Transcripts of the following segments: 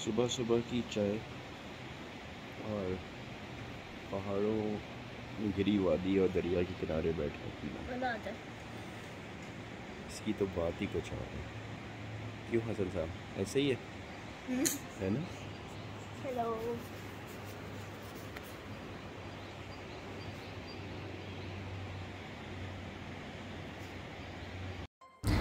सुबह सुबह की चाय और पहाड़ों में घिरी वादी और दरिया के किनारे बैठे पीना, इसकी तो बात ही कुछ और है। क्यों हसन साहब, ऐसे ही है ना? हेलो।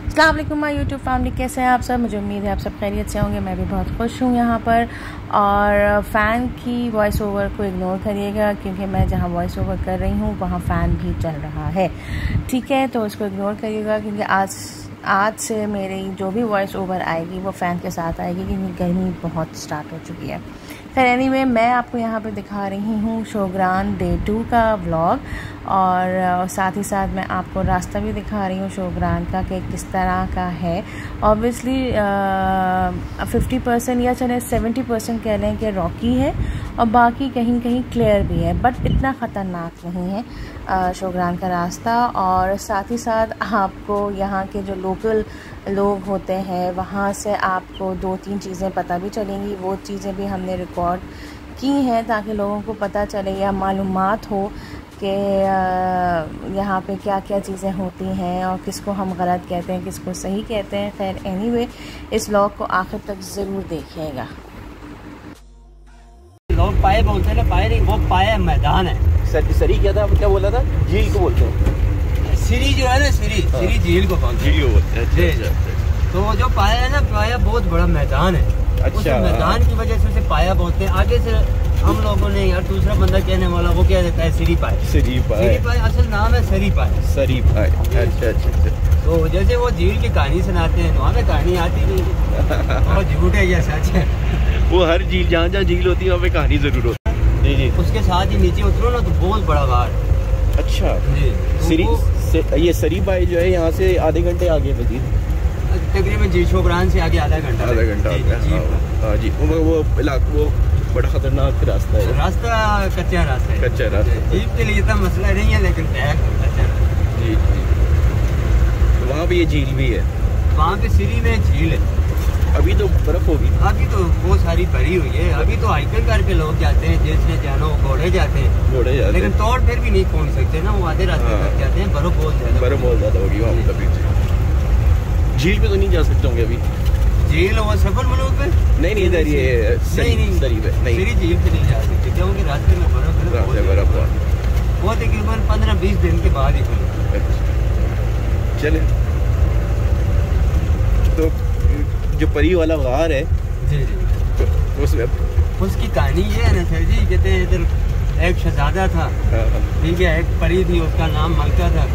अस्सलाम वालेकुम माय यूट्यूब फैमिली, कैसे हैं आप सब? मुझे उम्मीद है आप सब खैरियत से होंगे। मैं भी बहुत खुश हूँ यहाँ पर। और फ़ैन की वॉइस ओवर को इग्नोर करिएगा क्योंकि मैं जहाँ वॉइस ओवर कर रही हूँ वहाँ फ़ैन भी चल रहा है, ठीक है? तो उसको इग्नोर करिएगा क्योंकि आज से मेरी जो भी वॉइस ओवर आएगी वो फ़ैन के साथ आएगी क्योंकि गर्मी बहुत स्टार्ट हो चुकी है। खैर एनीवे, मैं आपको यहाँ पे दिखा रही हूँ शोग्रान डे 2 का व्लॉग और साथ ही साथ मैं आपको रास्ता भी दिखा रही हूँ शोग्रान का कि किस तरह का है। ऑब्वियसली 50% या चले 70% कह लें कि रॉकी है और बाकी कहीं कहीं क्लियर भी है, बट इतना ख़तरनाक नहीं है शोग्रान का रास्ता। और साथ ही साथ आपको यहाँ के जो लोकल लोग होते हैं वहाँ से आपको 2-3 चीज़ें पता भी चलेंगी। वो चीज़ें भी हमने रिकॉर्ड की हैं ताकि लोगों को पता चले या मालूमात हो कि यहाँ पे क्या क्या चीज़ें होती हैं और किसको हम गलत कहते हैं, किसको सही कहते हैं। खैर एनीवे, इस व्लॉग को आखिर तक ज़रूर देखिएगा। लोग पाए बोलते हैं ना, पाए नहीं, वो पाया मैदान है। सरी क्या था, क्या बोला था? झील को बोलते हैं। सिरी जो है ना, सिरी झील को बोलते हैं। तो जो पाया है ना, पाया बहुत बड़ा मैदान है। अच्छा। उस मैदान की वजह से उसे पाया बोलते हैं। आगे से हम लोगों ने यार दूसरा बंदा कहने वाला वो कह देता है सिरी पाए। असल नाम है सरी पाए। अच्छा। तो जैसे वो झील की कहानी सुनाते हैं, वहाँ पे कहानी आती नहीं और झूठ है या सच है। वो हर झील, जहाँ जहाँ झील होती है वहाँ पे कहानी जरूर होती है। जी। उसके साथ ही नीचे उतरो ना तो बहुत बड़ा गाड़। अच्छा जी। ये सरी पाए जो है यहाँ से आधे घंटे आगे मजीद तकरीबन जी शोग्रान से आगे आधा घंटा हाँ जी। वो बड़ा खतरनाक रास्ता है। रास्ता कच्चा रास्ता है। जीप के लिए इतना मसला नहीं है, लेकिन जी। तो वहाँ पे ये झील भी है। वहाँ पे सिरी में झील है। अभी तो बर्फ होगी। अभी तो बहुत सारी भरी हुई है। अभी तो हाइकिंग करके लोग जाते हैं, जिसने जाना वो घोड़े जाते हैं। लेकिन तोड़ फिर भी नहीं पहुँच सकते ना, वो आधे रास्ते तक जाते हैं। बर्फ बहुत ज्यादा होगी वहाँ पे। झील पे तो नहीं जा सकते होंगे अभी। झील वो सफर मलूक पे नहीं इधर ये नहीं सरी पे नहीं, सिरी झील पे नहीं जा सकते क्योंकि रास्ते में बर्फ वो तकरीबन 15-20 दिन के बाद ही खुले। चले तो जो परी वाला गार है जी, उसमें उसकी कहानी ये है ना सर जी, कहते हैं इधर एक शहजादा था, ठीक है, एक परी थी, उसका नाम मलका था।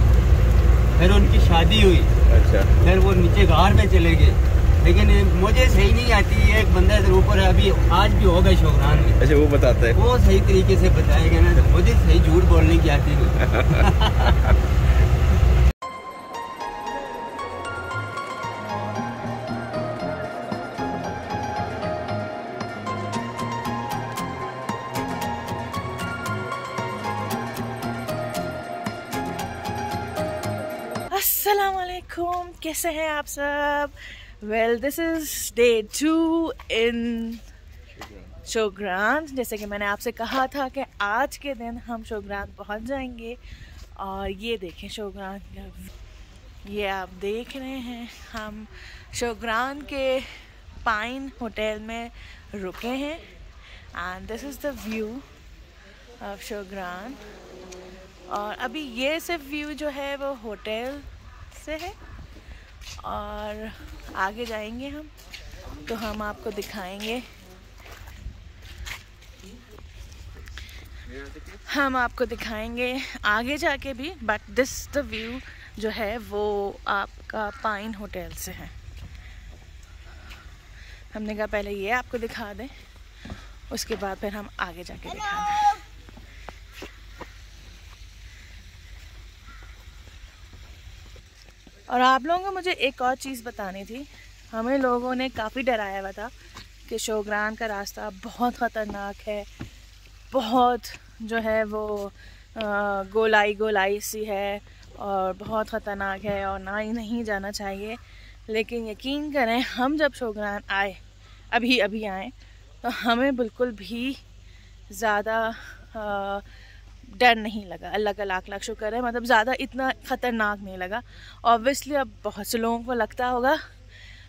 फिर उनकी शादी हुई। अच्छा। फिर वो नीचे गार में चले गए, लेकिन मुझे सही नहीं आती। एक बंदा इधर ऊपर है, अभी आज भी होगा शोग्रान में। अच्छा, वो बताता है, वो सही तरीके से बताएगा ना, तो मुझे सही झूठ बोलने की आती नहीं। अस्सलाम वालेकुम, कैसे हैं आप सब? वेल, दिस इज़ डे 2 इन शोग्रान। जैसे कि मैंने आपसे कहा था कि आज के दिन हम शोग्रान पहुंच जाएंगे। और ये देखें शोग्रान का, ये आप देख रहे हैं, हम शोग्रान के पाइन होटल में रुके हैं and this is the view of Shogran. और अभी ये सिर्फ व्यू जो है वो होटल से है और आगे जाएंगे हम तो हम आपको दिखाएंगे, आगे जाके भी। बट दिस द व्यू जो है वो आपका पाइन होटल से है। हमने कहा पहले ये आपको दिखा दें, उसके बाद फिर हम आगे जाके दिखा दें। और आप लोगों को मुझे एक और चीज़ बतानी थी। हमें लोगों ने काफ़ी डराया हुआ था कि शोग्रान का रास्ता बहुत ख़तरनाक है, बहुत जो है वो गोलाई सी है और बहुत ख़तरनाक है और ना ही नहीं जाना चाहिए। लेकिन यकीन करें, हम जब शोग्रान आए, अभी आए, तो हमें बिल्कुल भी ज़्यादा डर नहीं लगा। अल्लाह का लाख लाख शुक्र है, मतलब ज़्यादा इतना ख़तरनाक नहीं लगा। ऑब्वियसली अब बहुत से लोगों को लगता होगा।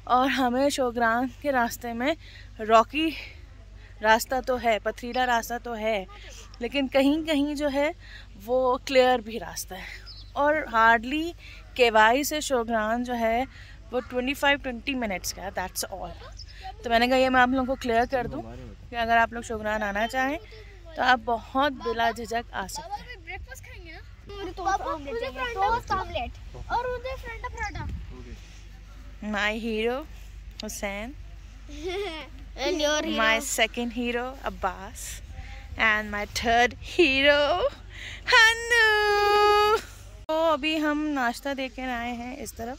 और हमें शोग्रान के रास्ते में रॉकी रास्ता तो है, पथरीला रास्ता तो है, लेकिन कहीं कहीं जो है वो क्लियर भी रास्ता है। और हार्डली केवाई से शोग्रान जो है वो 25-20 मिनट्स का है, दैट्स ऑल। तो मैंने कहा ये मैं आप लोगों को क्लियर कर दूं कि अगर आप लोग शोग्रान आना चाहें तो आप बहुत बिला झिझक आ सकते हैं। ब्रेकफास्ट खाएंगे और उधर फ्रेंडा paratha. My hero Hussain, and your hero? my second hero Abbas, and my third hero Hanu। तो अभी हम नाश्ता देकर आए हैं इस तरफ,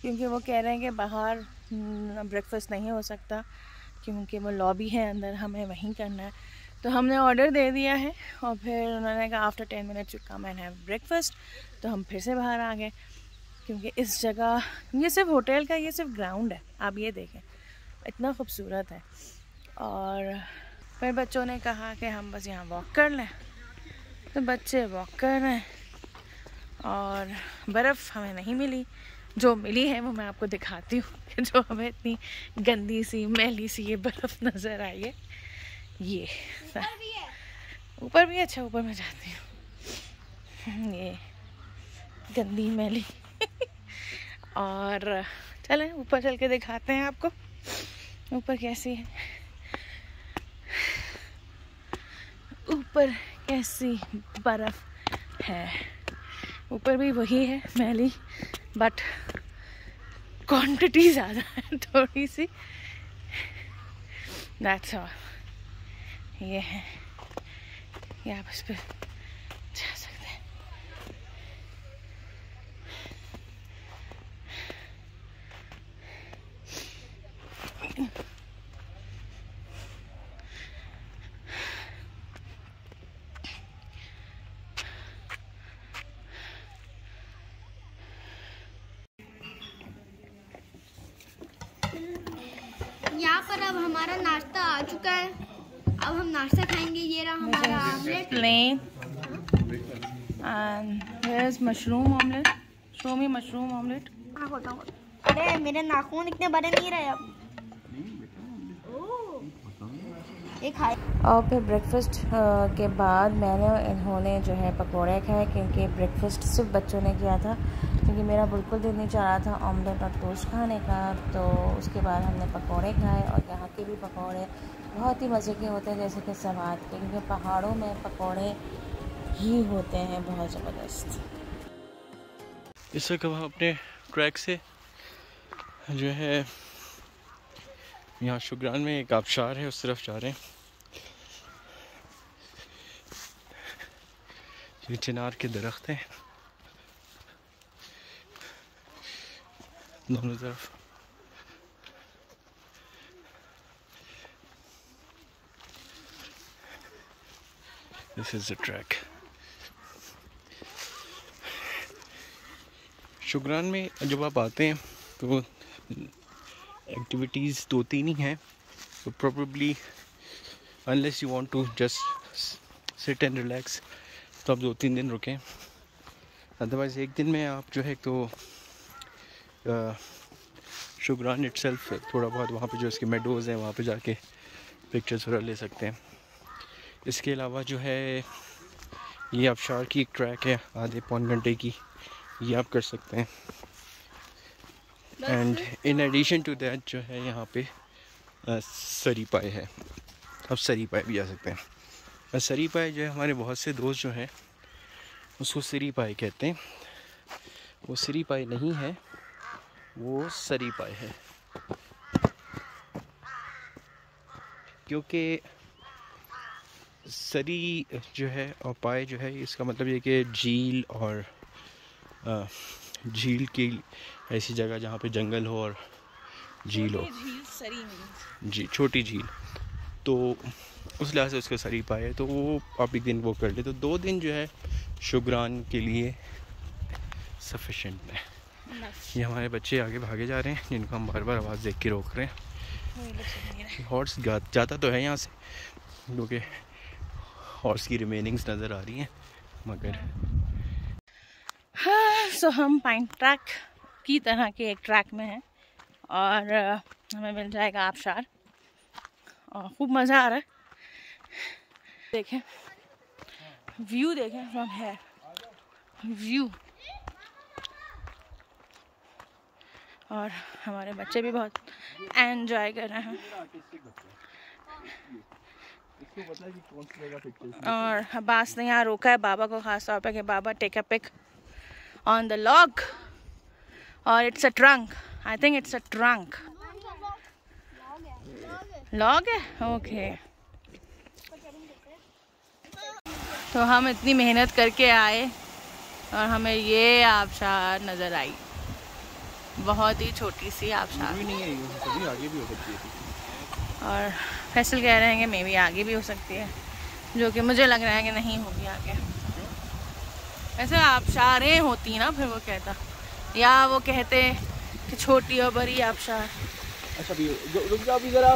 क्योंकि वो कह रहे हैं कि बाहर ब्रेकफास्ट नहीं हो सकता क्योंकि वो लॉबी है अंदर, हमें वहीं करना है। तो हमने ऑर्डर दे दिया है और फिर उन्होंने कहा after 10 minutes you come and have breakfast. तो हम फिर से बाहर आ गए, क्योंकि इस जगह ये सिर्फ होटल का, ये सिर्फ ग्राउंड है, आप ये देखें इतना खूबसूरत है। और फिर बच्चों ने कहा कि हम बस यहाँ वॉक कर लें, तो बच्चे वॉक कर रहे हैं। और बर्फ़ हमें नहीं मिली, जो मिली है वो मैं आपको दिखाती हूँ कि जो हमें इतनी गंदी सी मैली सी ये बर्फ़ नज़र आई है। ये ऊपर भी अच्छा, ऊपर मैं जाती हूँ, ये गंदी मैली और चलें ऊपर चल के दिखाते हैं आपको ऊपर कैसी है, ऊपर कैसी बर्फ़ है। ऊपर भी वही है मैली, बट क्वांटिटी ज़्यादा है थोड़ी सी, दैट्स ऑल। ये है, ये आप इस पर जा सकते हैं। यहाँ पर अब हमारा नाश्ता आ चुका है, अब हम नाश्ता खाएंगे। ये रहा हमारा omelette plain and here is mushroom omelette. Show me mushroom omelette. अरे मेरे नाखून इतने बड़े नहीं रहे अब। एक खाए। और फिर ब्रेकफास्ट के बाद मैंने इन्होंने जो है पकोड़े खाए, क्योंकि ब्रेकफास्ट सिर्फ बच्चों ने किया था, क्योंकि मेरा बिल्कुल दिल नहीं चाह रहा था ऑमलेट और टोस्ट खाने का। तो उसके बाद हमने पकोड़े खाए, और यहाँ के भी पकोड़े बहुत ही मज़े के होते हैं, जैसे कि सवाद के, क्योंकि पहाड़ों में पकोड़े ही होते हैं बहुत ज़बरदस्त। इस वक्त हम अपने ट्रैक से जो है यहाँ शुग्रान में एक आबशार है, उस तरफ जा रहे हैं। ये चिनार के दरख्त हैं दोनों तरफ। This is the track. Shogran में जब आप आते हैं तो एक्टिविटीज़ 2-3 ही हैं, तो probably unless you want to just sit and relax तो आप 2-3 दिन रुकें। अदरवाइज़ एक दिन में आप जो है तो शुग्रान इटसेल्फ थोड़ा बहुत वहाँ पे जो इसके मेडोज़ हैं वहाँ पे जाके पिक्चर्स वगैरह ले सकते हैं। इसके अलावा जो है ये आबशार की एक ट्रैक है आधे पौन घंटे की, ये आप कर सकते हैं। And in addition to that जो है यहाँ पे सरी पाए है, आप सरी पाए भी जा सकते हैं। सरी पाए जो है हमारे बहुत से दोस्त जो हैं उसको सरी पाए कहते हैं। वो सरी पाए नहीं है, वो सरी पाए है, क्योंकि सरी जो है और पाए जो है इसका मतलब ये कि झील और झील की ऐसी जगह जहाँ पे जंगल हो और झील हो, जी छोटी झील, तो उस लिहाज से उसका सरी पाए, तो वो आप एक दिन वो कर ले तो 2 दिन जो है शुग्रान के लिए सफिशेंट है। ये हमारे बच्चे आगे भागे जा रहे हैं जिनको हम बार बार आवाज़ देख के रोक रहे हैं, हॉर्स जाता तो है यहाँ से, क्योंकि हॉर्स की रिमेनिंग्स नज़र आ रही हैं, मगर हाँ। सो हम पाइन ट्रैक की तरह के एक ट्रैक में हैं और हमें मिल जाएगा आबशार और खूब मज़ा आ रहा है। देखें व्यू, देखें फ्रॉम हेयर व्यू। और हमारे बच्चे भी बहुत एंजॉय कर रहे हैं। और अब्बास ने यहाँ रोका है बाबा को ख़ास तौर पे कि बाबा take a pic on the log, और it's a trunk, I think it's a trunk. Log है, ओके। तो हम इतनी मेहनत करके आए और हमें ये आबशार नज़र आई, बहुत ही छोटी सी आबशार। नहीं है, कभी आगे भी हो सकती है। और फैसल कह रहे हैं कि मे भी आगे भी हो सकती है, जो कि मुझे लग रहा है कि नहीं होगी आगे। ऐसे आबशारें होती ना, फिर वो कहता, या वो कहते कि छोटी और बड़ी आबशार। अच्छा भी रुक जाओ भी ज़रा।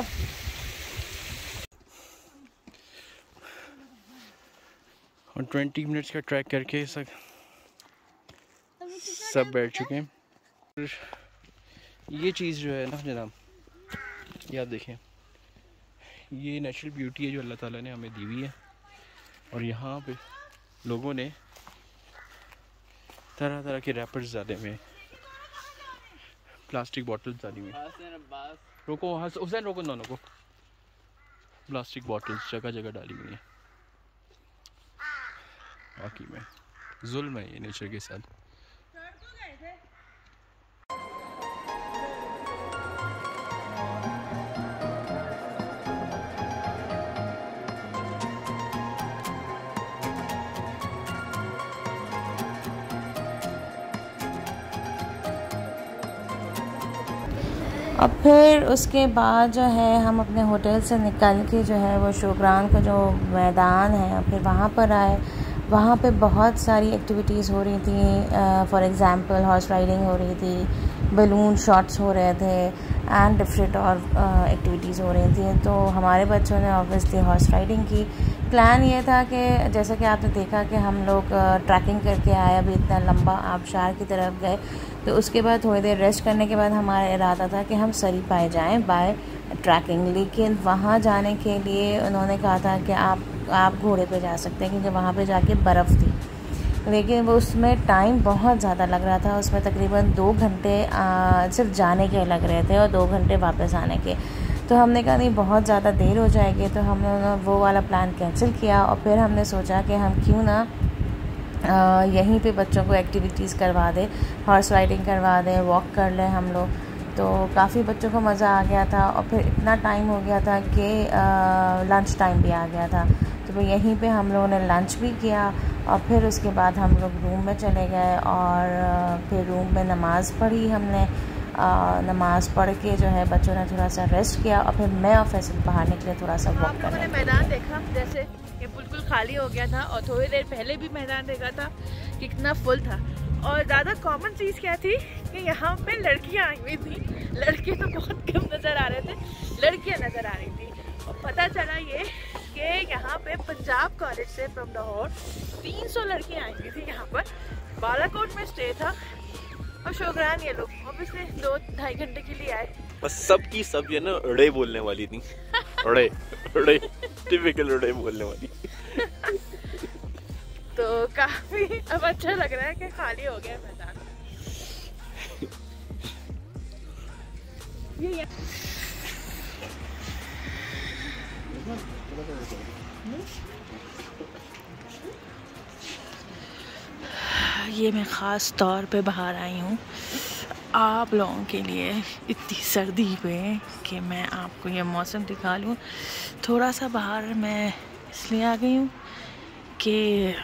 और 20 मिनट्स का ट्रैक करके सब बैठ चुके हैं। ये चीज़ जो है ना जनाब, ये आप देखें, ये नेचुरल ब्यूटी है जो अल्लाह ताला ने हमें दी हुई है। और यहाँ पे लोगों ने तरह तरह के रैपर्स डाले हुए, प्लास्टिक बॉटल्स डाली हुई। रोको वहाँ से, हुसैन रोको दोनों को। प्लास्टिक बॉटल्स जगह जगह डाली हुई हैं। वाकई में जुल्म है ये नेचर के साथ। अब फिर उसके बाद जो है हम अपने होटल से निकल के जो है वो शोग्रान का जो मैदान है फिर वहाँ पर आए। वहाँ पे बहुत सारी एक्टिविटीज़ हो रही थी। फॉर एग्ज़ाम्पल हॉर्स राइडिंग हो रही थी, बलून शॉट्स हो रहे थे एंड डिफरेंट और एक्टिविटीज़ हो रही थी। तो हमारे बच्चों ने ऑब्वियसली हॉर्स राइडिंग की। प्लान ये था कि जैसे कि आपने देखा कि हम लोग ट्रैकिंग करके आए, अभी इतना लंबा आबशार की तरफ गए, तो उसके बाद थोड़ी देर रेस्ट करने के बाद हमारा इरादा था कि हम सरी पाए जाएँ बाय ट्रैकिंग। लेकिन वहाँ जाने के लिए उन्होंने कहा था कि आप घोड़े पे जा सकते हैं, क्योंकि वहाँ पे जाके बर्फ़ थी। लेकिन वो उसमें टाइम बहुत ज़्यादा लग रहा था, उसमें तकरीबन 2 घंटे सिर्फ जाने के लग रहे थे और 2 घंटे वापस आने के। तो हमने कहा नहीं, बहुत ज़्यादा देर हो जाएगी, तो हमने वो वाला प्लान कैंसिल किया। और फिर हमने सोचा कि हम क्यों ना यहीं पे बच्चों को एक्टिविटीज़ करवा दें, हॉर्स राइडिंग करवा दें, वॉक कर लें हम लोग। तो काफ़ी बच्चों को मज़ा आ गया था। और फिर इतना टाइम हो गया था कि लंच टाइम भी आ गया था, तो वो यहीं पे हम लोगों ने लंच भी किया। और फिर उसके बाद हम लोग रूम में चले गए और फिर रूम में नमाज़ पढ़ी हमने। नमाज़ पढ़ के जो है बच्चों ने थोड़ा सा रेस्ट किया और फिर मैं और फैसल बाहर निकले थोड़ा सा वॉक करने। हमने मैदान देखा जैसे ये बिल्कुल खाली हो गया था, और थोड़ी देर पहले भी मैदान देखा था कि कितना फुल था। और ज़्यादा कॉमन चीज़ क्या थी कि यहाँ पे लड़कियाँ आई हुई थी। लड़के तो बहुत कम नज़र आ रहे थे, लड़कियाँ नज़र आ रही थी। और पता चला ये कि यहाँ पे पंजाब कॉलेज से फ्रॉम लाहौर 300 लड़कियाँ आई हुई थी। यहाँ पर बालाकोट में स्टे था और शोग्रान ये लोग ऑब्वियसली 2-2.5 घंटे के लिए आए। बस सबकी सब ये ना उड़े बोलने वाली थी। उड़े उड़े टिपिकल उड़े बोलने वाली। तो काफी अब अच्छा लग रहा है कि खाली हो गया मैदान। ये मैं ख़ास तौर पे बाहर आई हूँ आप लोगों के लिए इतनी सर्दी में कि मैं आपको ये मौसम दिखा लूँ। थोड़ा सा बाहर मैं इसलिए आ गई हूँ कि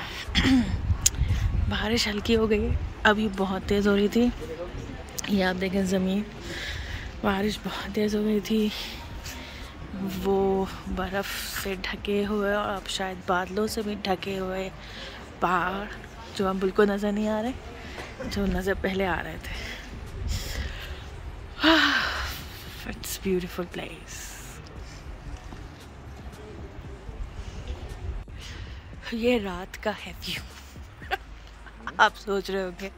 बारिश हल्की हो गई, अभी बहुत तेज़ हो रही थी। ये आप देखें ज़मीन, बारिश बहुत तेज़ हो गई थी, वो बर्फ़ से ढके हुए और अब शायद बादलों से भी ढके हुए पहाड़ जो अब बिल्कुल नज़र नहीं आ रहे, जो नज़र पहले आ रहे थे। It's beautiful place. ये रात का है व्यू। आप सोच रहे होंगे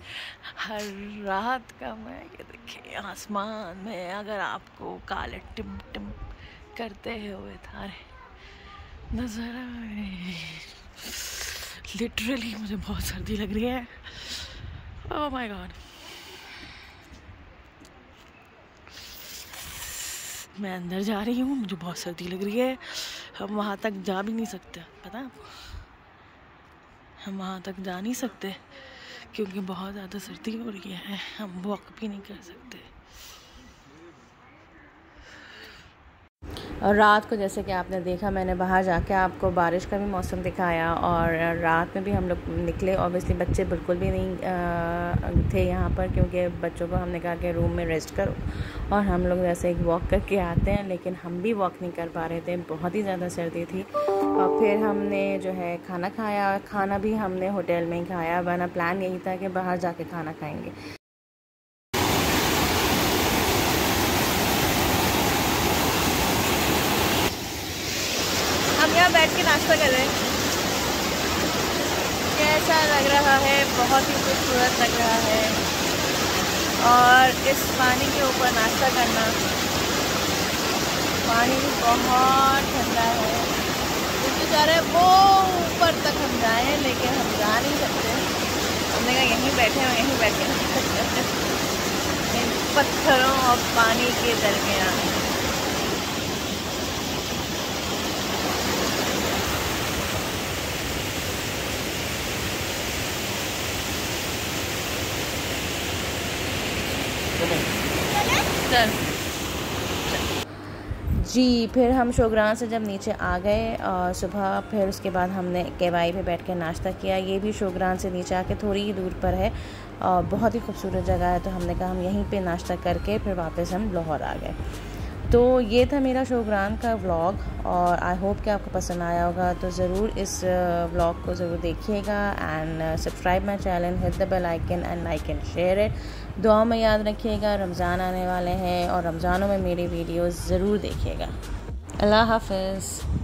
हर रात का, मैं ये देखिए आसमान में अगर आपको काले टिम टिम करते हुए तारे नजर आए। लिटरली मुझे बहुत सर्दी लग रही है। Oh my God. मैं अंदर जा रही हूँ, मुझे बहुत सर्दी लग रही है। हम वहाँ तक जा भी नहीं सकते, पता है आपको? हम वहाँ तक जा नहीं सकते क्योंकि बहुत ज़्यादा सर्दी हो रही है। हम वॉक भी नहीं कर सकते। और रात को जैसे कि आपने देखा, मैंने बाहर जाके आपको बारिश का भी मौसम दिखाया और रात में भी हम लोग निकले। ऑब्वियसली बच्चे बिल्कुल भी नहीं थे यहाँ पर, क्योंकि बच्चों को हमने कहा कि रूम में रेस्ट करो और हम लोग वैसे एक वॉक करके आते हैं, लेकिन हम भी वॉक नहीं कर पा रहे थे, बहुत ही ज़्यादा सर्दी थी। और फिर हमने जो है खाना खाया। खाना भी हमने होटल में ही खाया, वरना प्लान यही था कि बाहर जाके खाना खाएँगे। हम यहाँ बैठ के नाश्ता कर रहे हैं। कैसा लग रहा है? बहुत ही खूबसूरत लग रहा है। और इस पानी के ऊपर नाश्ता करना, पानी भी बहुत ठंडा है। क्योंकि चाह रहे वो ऊपर तक हम जाएं, लेकिन हम जा नहीं सकते। हमने कहा यहीं बैठे हैं, यहीं बैठ के नाश्ता करते हैं इन पत्थरों और पानी के दरमियान। जी, फिर हम शोग्रान से जब नीचे आ गए सुबह, फिर उसके बाद हमने केवाई पे बैठ के नाश्ता किया। ये भी शोग्रान से नीचे आके थोड़ी ही दूर पर है और बहुत ही खूबसूरत जगह है। तो हमने कहा हम यहीं पे नाश्ता करके फिर वापस हम लाहौर आ गए। तो ये था मेरा शोग्रान का व्लॉग और आई होप कि आपको पसंद आया होगा। तो ज़रूर इस व्लॉग को ज़रूर देखिएगा and subscribe my channel, hit the bell icon and like and share it. दुआ में याद रखिएगा, रमज़ान आने वाले हैं और रमज़ानों में मेरी वीडियोस ज़रूर देखिएगा। अल्लाह हाफ़िज़।